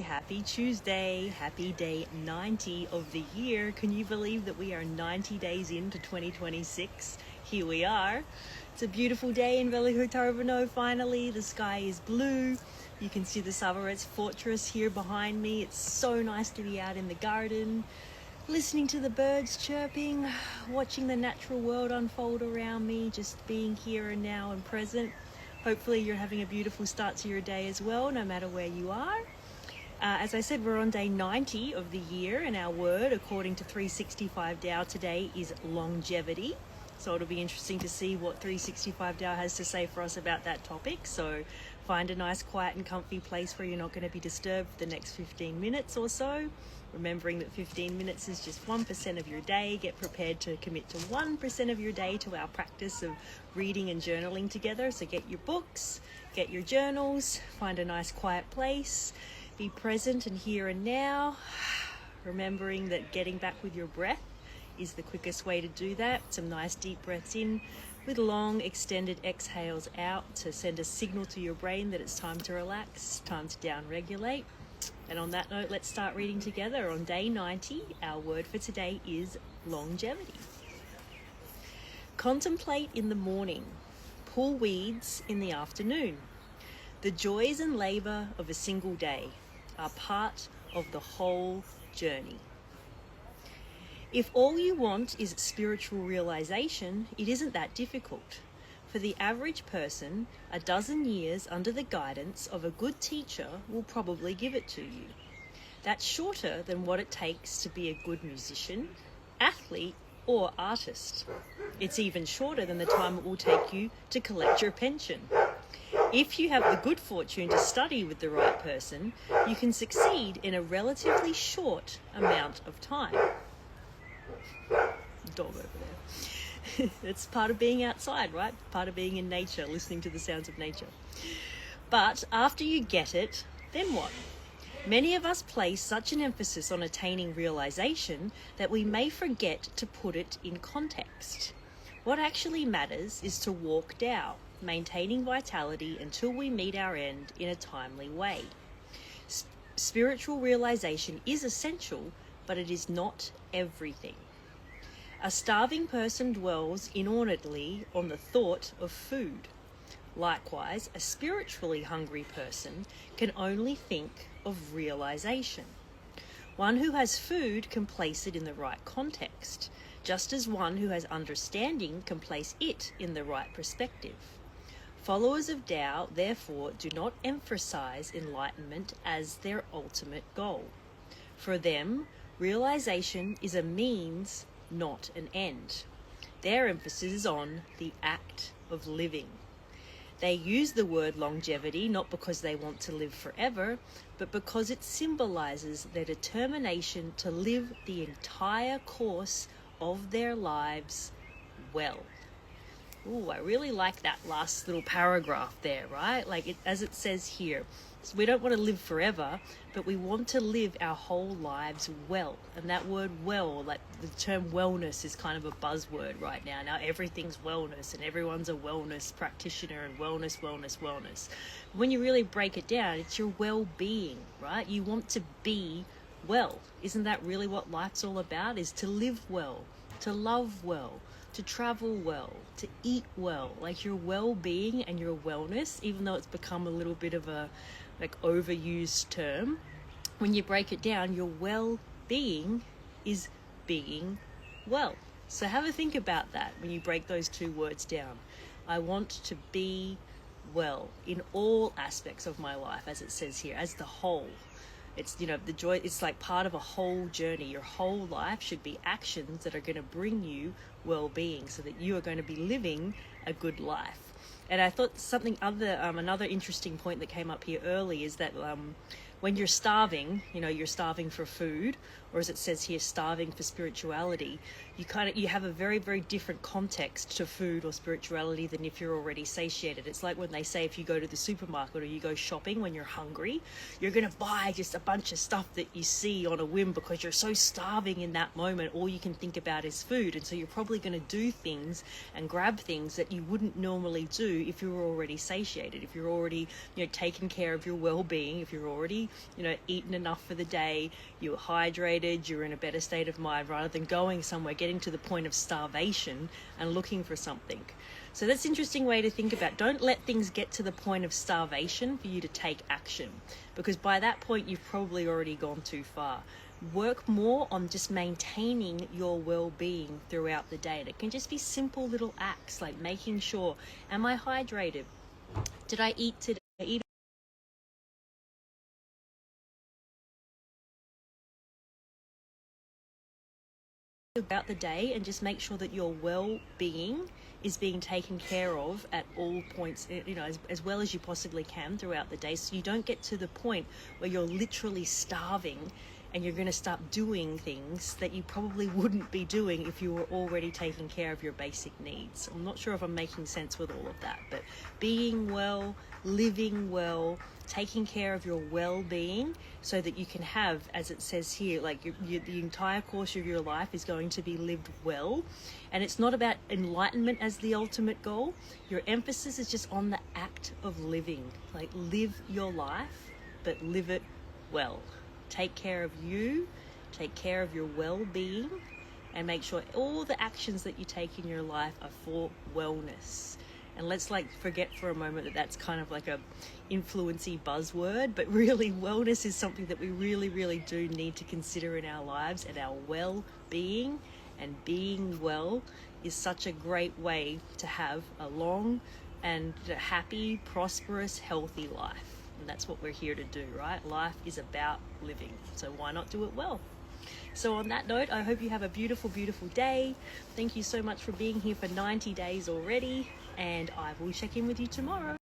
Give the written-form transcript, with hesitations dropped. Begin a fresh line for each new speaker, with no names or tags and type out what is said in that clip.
Happy Tuesday, happy day 90 of the year. Can you believe that we are 90 days into 2026? Here we are. It's a beautiful day in Velikotarbano finally. The sky is blue. You can see the Savarets Fortress here behind me. It's so nice to be out in the garden, listening to the birds chirping, watching the natural world unfold around me, just being here and now and present. Hopefully you're having a beautiful start to your day as well, no matter where you are. As I said, we're on day 90 of the year, and our word, according to 365 Tao today, is longevity. So it'll be interesting to see what 365 Tao has to say for us about that topic. So find a nice, quiet and comfy place where you're not going to be disturbed for the next 15 minutes or so. Remembering that 15 minutes is just 1% of your day. Get prepared to commit to 1% of your day to our practice of reading and journaling together. So get your books, get your journals, find a nice, quiet place. Be present and here and now, remembering that getting back with your breath is the quickest way to do that. Some nice deep breaths in with long extended exhales out to send a signal to your brain that it's time to relax, time to down-regulate. And on that note, let's start reading together. On day 90, our word for today is longevity. Contemplate in the morning, pull weeds in the afternoon. The joys and labour of a single day are part of the whole journey. If all you want is spiritual realization, it isn't that difficult. For the average person, a dozen years under the guidance of a good teacher will probably give it to you. That's shorter than what it takes to be a good musician, athlete, or artist. It's even shorter than the time it will take you to collect your pension. If you have the good fortune to study with the right person, you can succeed in a relatively short amount of time. Dog over there. It's part of being outside, right? Part of being in nature, listening to the sounds of nature. But after you get it, then what? Many of us place such an emphasis on attaining realization that we may forget to put it in context. What actually matters is to walk Tao, maintaining vitality until we meet our end in a timely way. Spiritual realization is essential, but it is not everything. A starving person dwells inordinately on the thought of food. Likewise, a spiritually hungry person can only think of realization. One who has food can place it in the right context, just as one who has understanding can place it in the right perspective. Followers of Tao, therefore, do not emphasize enlightenment as their ultimate goal. For them, realization is a means, not an end. Their emphasis is on the act of living. They use the word longevity not because they want to live forever, but because it symbolizes their determination to live the entire course of their lives well. Ooh, I really like that last little paragraph there, right? As it says here, so we don't want to live forever, but we want to live our whole lives well. And that word well, like the term wellness is kind of a buzzword right now. Now everything's wellness and everyone's a wellness practitioner and wellness. When you really break it down, it's your well-being, right? You want to be well. Isn't that really what life's all about? Is to live well, to love well, to travel well, to eat well. Like your well-being and your wellness, even though it's become a little bit of a overused term, when you break it down, your well-being is being well. So have a think about that when you break those two words down. I want to be well in all aspects of my life, as it says here, as the whole. It's, the joy, it's like part of a whole journey. Your whole life should be actions that are going to bring you well-being so that you are going to be living a good life. And I thought another interesting point that came up here early is that when you're starving, you're starving for food, or as it says here, starving for spirituality, you have a very, very different context to food or spirituality than if you're already satiated. It's like when they say if you go to the supermarket or you go shopping when you're hungry, you're going to buy just a bunch of stuff that you see on a whim because you're so starving in that moment. All you can think about is food. And so you're probably going to do things and grab things that you wouldn't normally do if you were already satiated, if you're already taking care of your well-being, if you're already actually, eaten enough for the day, you're hydrated, you're in a better state of mind, rather than going somewhere, getting to the point of starvation and looking for something. So that's an interesting way to think about. Don't let things get to the point of starvation for you to take action, because by that point you've probably already gone too far. Work more on just maintaining your well-being throughout the day. And it can just be simple little acts like making sure, am I hydrated? Did I eat today? About the day, and just make sure that your well-being is being taken care of at all points, as well as you possibly can throughout the day, so you don't get to the point where you're literally starving and you're going to start doing things that you probably wouldn't be doing if you were already taking care of your basic needs. I'm not sure if I'm making sense with all of that, but being well, living well, taking care of your well-being, so that you can have, as it says here, like the entire course of your life is going to be lived well. And it's not about enlightenment as the ultimate goal. Your emphasis is just on the act of living. Like, live your life, but live it well. Take care of you, take care of your well-being, and make sure all the actions that you take in your life are for wellness. And let's forget for a moment that that's kind of like a influency buzzword, but really wellness is something that we really, really do need to consider in our lives, and our well-being and being well is such a great way to have a long and happy, prosperous, healthy life. And that's what we're here to do, right? Life is about living. So why not do it well? So on that note, I hope you have a beautiful, beautiful day. Thank you so much for being here for 90 days already. And I will check in with you tomorrow.